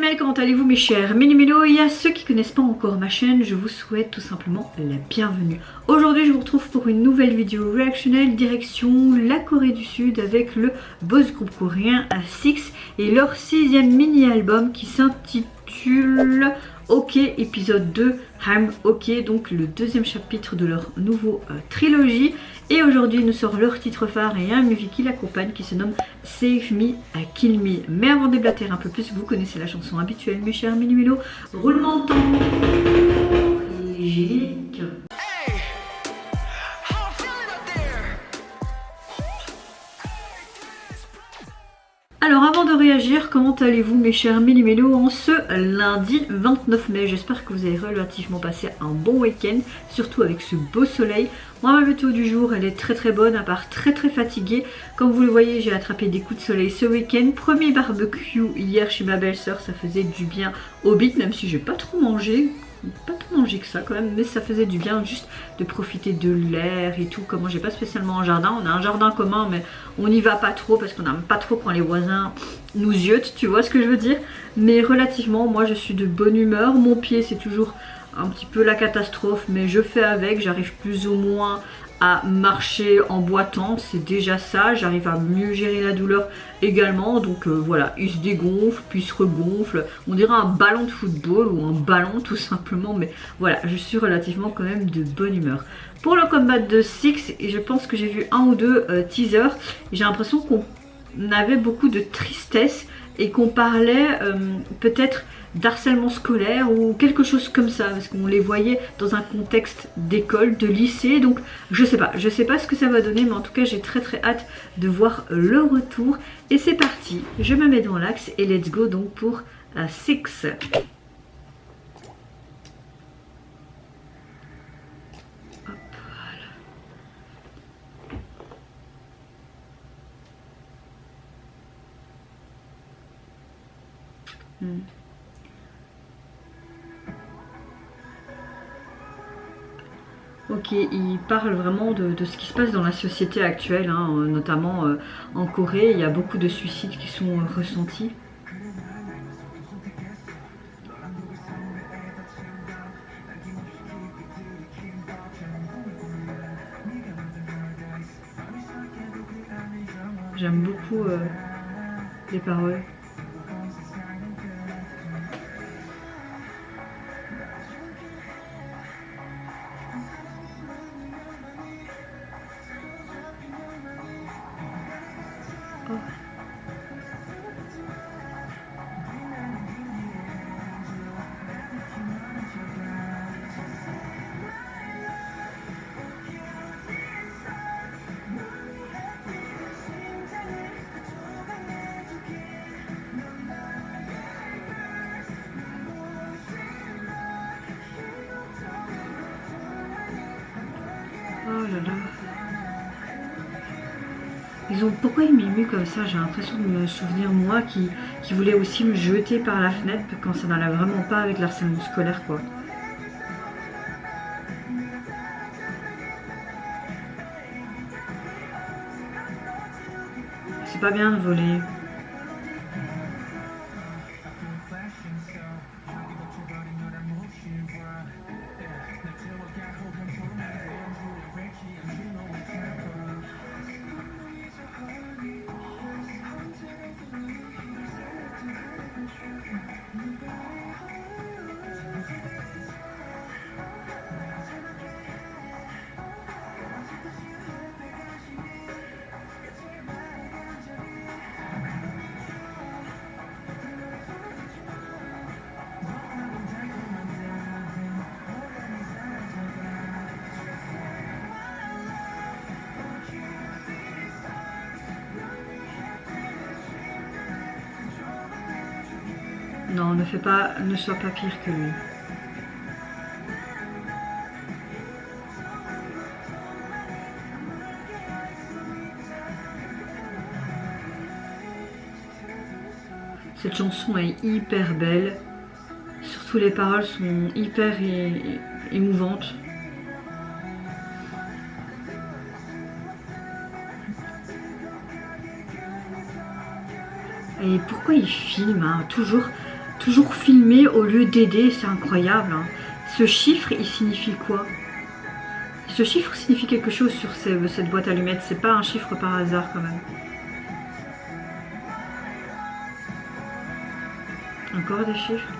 Réactionnel, comment allez-vous mes chers Méli-Mélo? Et à ceux qui ne connaissent pas encore ma chaîne, je vous souhaite tout simplement la bienvenue. Aujourd'hui je vous retrouve pour une nouvelle vidéo réactionnelle direction la Corée du Sud avec le boss groupe coréen A6 et leur 6e mini-album qui s'intitule OK épisode 2 I'm OK, donc le deuxième chapitre de leur nouveau trilogie. Et aujourd'hui nous sort leur titre phare et un musique qui l'accompagne qui se nomme Save Me, Kill Me. Mais avant de déblater un peu plus, vous connaissez la chanson habituelle mes chers Méli-Mélo. Roulement de tambour et générique. Alors avant de réagir, comment allez-vous mes chers Méli-Mélo en ce lundi 29 mai? J'espère que vous avez relativement passé un bon week-end, surtout avec ce beau soleil. Moi ma météo du jour elle est très bonne, à part très fatiguée. Comme vous le voyez, j'ai attrapé des coups de soleil ce week-end. Premier barbecue hier chez ma belle-sœur, ça faisait du bien au bit, même si j'ai pas trop mangé. Pas tant mangé que ça quand même, mais ça faisait du bien juste de profiter de l'air et tout. Comme j'ai pas spécialement un jardin, on a un jardin commun mais on n'y va pas trop parce qu'on n'aime pas trop quand les voisins nous ziotent, tu vois ce que je veux dire. Mais relativement, moi je suis de bonne humeur. Mon pied c'est toujours un petit peu la catastrophe, mais je fais avec, j'arrive plus ou moins à marcher en boitant, c'est déjà ça, j'arrive à mieux gérer la douleur également, donc voilà, il se dégonfle, puis il se regonfle, on dirait un ballon de football ou un ballon tout simplement, mais voilà, je suis relativement quand même de bonne humeur. Pour le combat de Six, et je pense que j'ai vu un ou deux teasers, j'ai l'impression qu'on avait beaucoup de tristesse et qu'on parlait peut-être d'harcèlement scolaire ou quelque chose comme ça, parce qu'on les voyait dans un contexte d'école, de lycée, donc je sais pas ce que ça va donner, mais en tout cas j'ai très hâte de voir le retour. Et c'est parti, je me mets dans l'axe et let's go donc pour Six. Ok, il parle vraiment de ce qui se passe dans la société actuelle, hein, notamment en Corée, il y a beaucoup de suicides qui sont ressentis. J'aime beaucoup les paroles. Oh là là. Pourquoi ils m'émuent comme ça? J'ai l'impression de me souvenir moi qui voulait aussi me jeter par la fenêtre quand ça n'allait vraiment pas avec l'harcèlement scolaire quoi. C'est pas bien de voler. Non, ne sois pas pire que lui. Cette chanson est hyper belle. Surtout les paroles sont hyper émouvantes. Et pourquoi il filme hein, toujours toujours filmer au lieu d'aider, c'est incroyable. Hein. Ce chiffre, il signifie quoi? Ce chiffre signifie quelque chose sur cette boîte allumette, c'est pas un chiffre par hasard quand même. Encore des chiffres.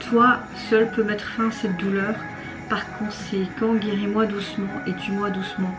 Toi, seul peut mettre fin à cette douleur. Par conséquent, guéris-moi doucement et tue-moi doucement.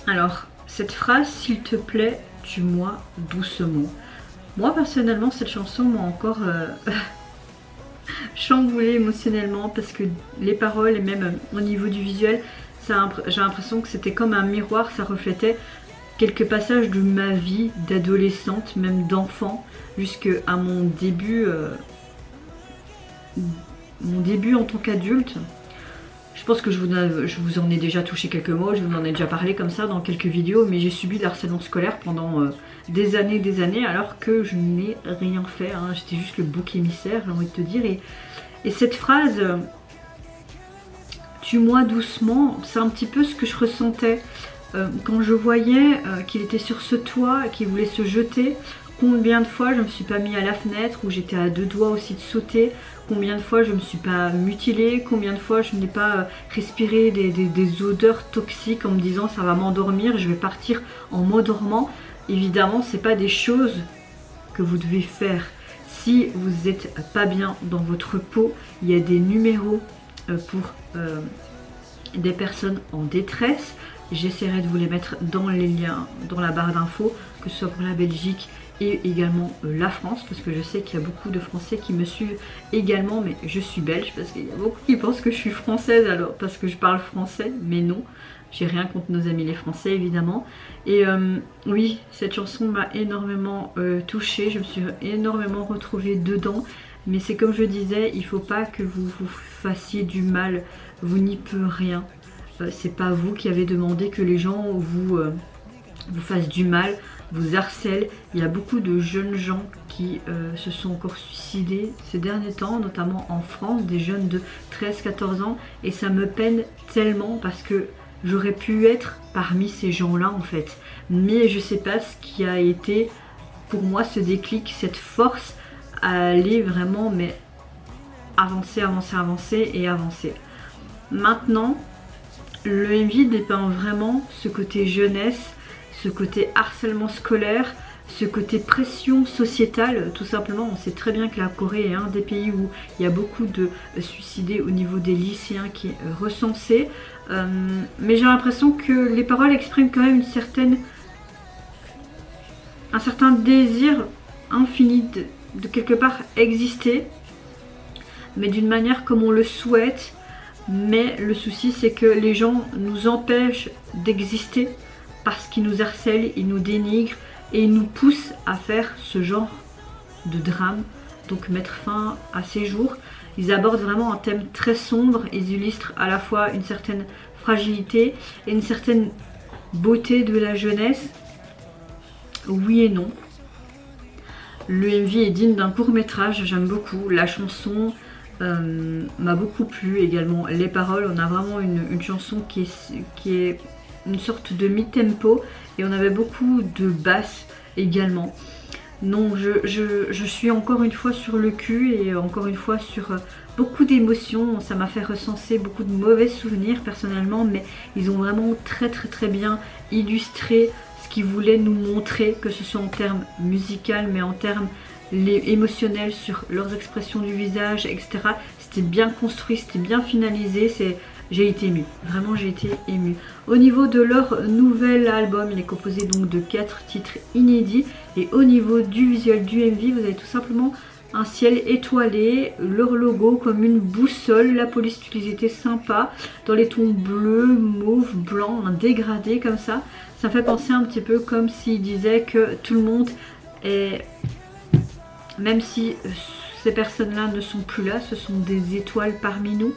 Alors, cette phrase, s'il te plaît, tue-moi doucement. Moi, personnellement, cette chanson m'a encore chamboulée émotionnellement parce que les paroles et même au niveau du visuel, j'ai l'impression que c'était comme un miroir, ça reflétait quelques passages de ma vie d'adolescente, même d'enfant, jusqu'à mon début en tant qu'adulte. Je pense que je vous en ai déjà touché quelques mots, je vous en ai déjà parlé comme ça dans quelques vidéos, mais j'ai subi le harcèlement scolaire pendant des années alors que je n'ai rien fait, hein. J'étais juste le bouc émissaire, j'ai envie de te dire. Et cette phrase, tue-moi doucement, c'est un petit peu ce que je ressentais quand je voyais qu'il était sur ce toit, qu'il voulait se jeter. Combien de fois je me suis pas mis à la fenêtre, où j'étais à deux doigts aussi de sauter. Combien de fois je me suis pas mutilée, combien de fois je n'ai pas respiré des odeurs toxiques en me disant ça va m'endormir, je vais partir en m'endormant. Évidemment, c'est pas des choses que vous devez faire. Si vous n'êtes pas bien dans votre peau, il y a des numéros pour des personnes en détresse. J'essaierai de vous les mettre dans les liens, dans la barre d'infos, que ce soit pour la Belgique et également la France, parce que je sais qu'il y a beaucoup de Français qui me suivent également, mais je suis belge, parce qu'il y a beaucoup qui pensent que je suis française alors parce que je parle français, mais non, j'ai rien contre nos amis les Français évidemment. Et oui, cette chanson m'a énormément touchée, je me suis énormément retrouvée dedans, mais c'est comme je disais, il faut pas que vous vous fassiez du mal, vous n'y pouvez rien. C'est pas vous qui avez demandé que les gens vous fassent du mal, vous harcèlent. Il y a beaucoup de jeunes gens qui se sont encore suicidés ces derniers temps, notamment en France, des jeunes de 13-14 ans, et ça me peine tellement parce que j'aurais pu être parmi ces gens-là en fait. Mais je sais pas ce qui a été pour moi ce déclic, cette force à aller vraiment mais avancer et avancer. Maintenant, le MV dépeint vraiment ce côté jeunesse, ce côté harcèlement scolaire, ce côté pression sociétale, tout simplement. On sait très bien que la Corée est un des pays où il y a beaucoup de suicidés au niveau des lycéens qui est recensé. Mais j'ai l'impression que les paroles expriment quand même un certain désir infini de quelque part exister, mais d'une manière comme on le souhaite. Mais le souci c'est que les gens nous empêchent d'exister parce qu'ils nous harcèlent, ils nous dénigrent et ils nous poussent à faire ce genre de drame, donc mettre fin à ces jours. Ils abordent vraiment un thème très sombre, ils illustrent à la fois une certaine fragilité et une certaine beauté de la jeunesse. Oui et non. Le MV est digne d'un court métrage, j'aime beaucoup. La chanson m'a beaucoup plu également. Les paroles, on a vraiment une chanson qui est une sorte de mi-tempo et on avait beaucoup de basses également. Non, je suis encore une fois sur le cul et encore une fois sur beaucoup d'émotions. Ça m'a fait recenser beaucoup de mauvais souvenirs personnellement, mais ils ont vraiment très bien illustré ce qu'ils voulaient nous montrer, que ce soit en termes musical mais en termes émotionnels sur leurs expressions du visage, etc. C'était bien construit, c'était bien finalisé, j'ai été émue, vraiment j'ai été émue. Au niveau de leur nouvel album, il est composé donc de 4 titres inédits et au niveau du visuel du MV, vous avez tout simplement un ciel étoilé, leur logo comme une boussole, la police utilisée sympa, dans les tons bleu, mauve, blanc, un dégradé comme ça. Ça me fait penser un petit peu comme s'il disait que tout le monde est, même si ces personnes-là ne sont plus là, ce sont des étoiles parmi nous.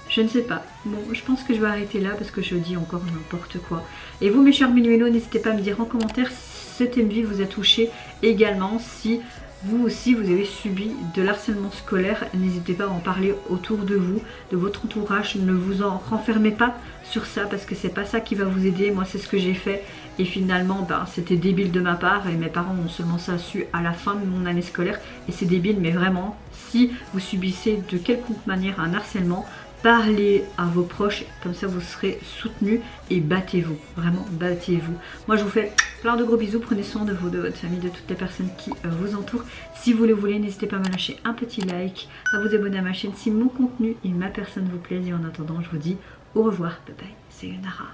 Je ne sais pas. Bon, je pense que je vais arrêter là parce que je dis encore n'importe quoi. Et vous, mes chers Mélumélos, n'hésitez pas à me dire en commentaire si cette MV vous a touché également. Si vous aussi vous avez subi de l'harcèlement scolaire, n'hésitez pas à en parler autour de vous, de votre entourage. Ne vous en renfermez pas sur ça parce que c'est pas ça qui va vous aider. Moi, c'est ce que j'ai fait et finalement, c'était débile de ma part et mes parents ont seulement ça su à la fin de mon année scolaire et c'est débile. Mais vraiment, si vous subissez de quelconque manière un harcèlement, parlez à vos proches, comme ça vous serez soutenus et battez-vous, vraiment battez-vous. Moi je vous fais plein de gros bisous, prenez soin de vous, de votre famille, de toutes les personnes qui vous entourent. Si vous le voulez, n'hésitez pas à me lâcher un petit like, à vous abonner à ma chaîne si mon contenu et ma personne vous plaisent. Et en attendant, je vous dis au revoir, bye bye, c'est Sayonara.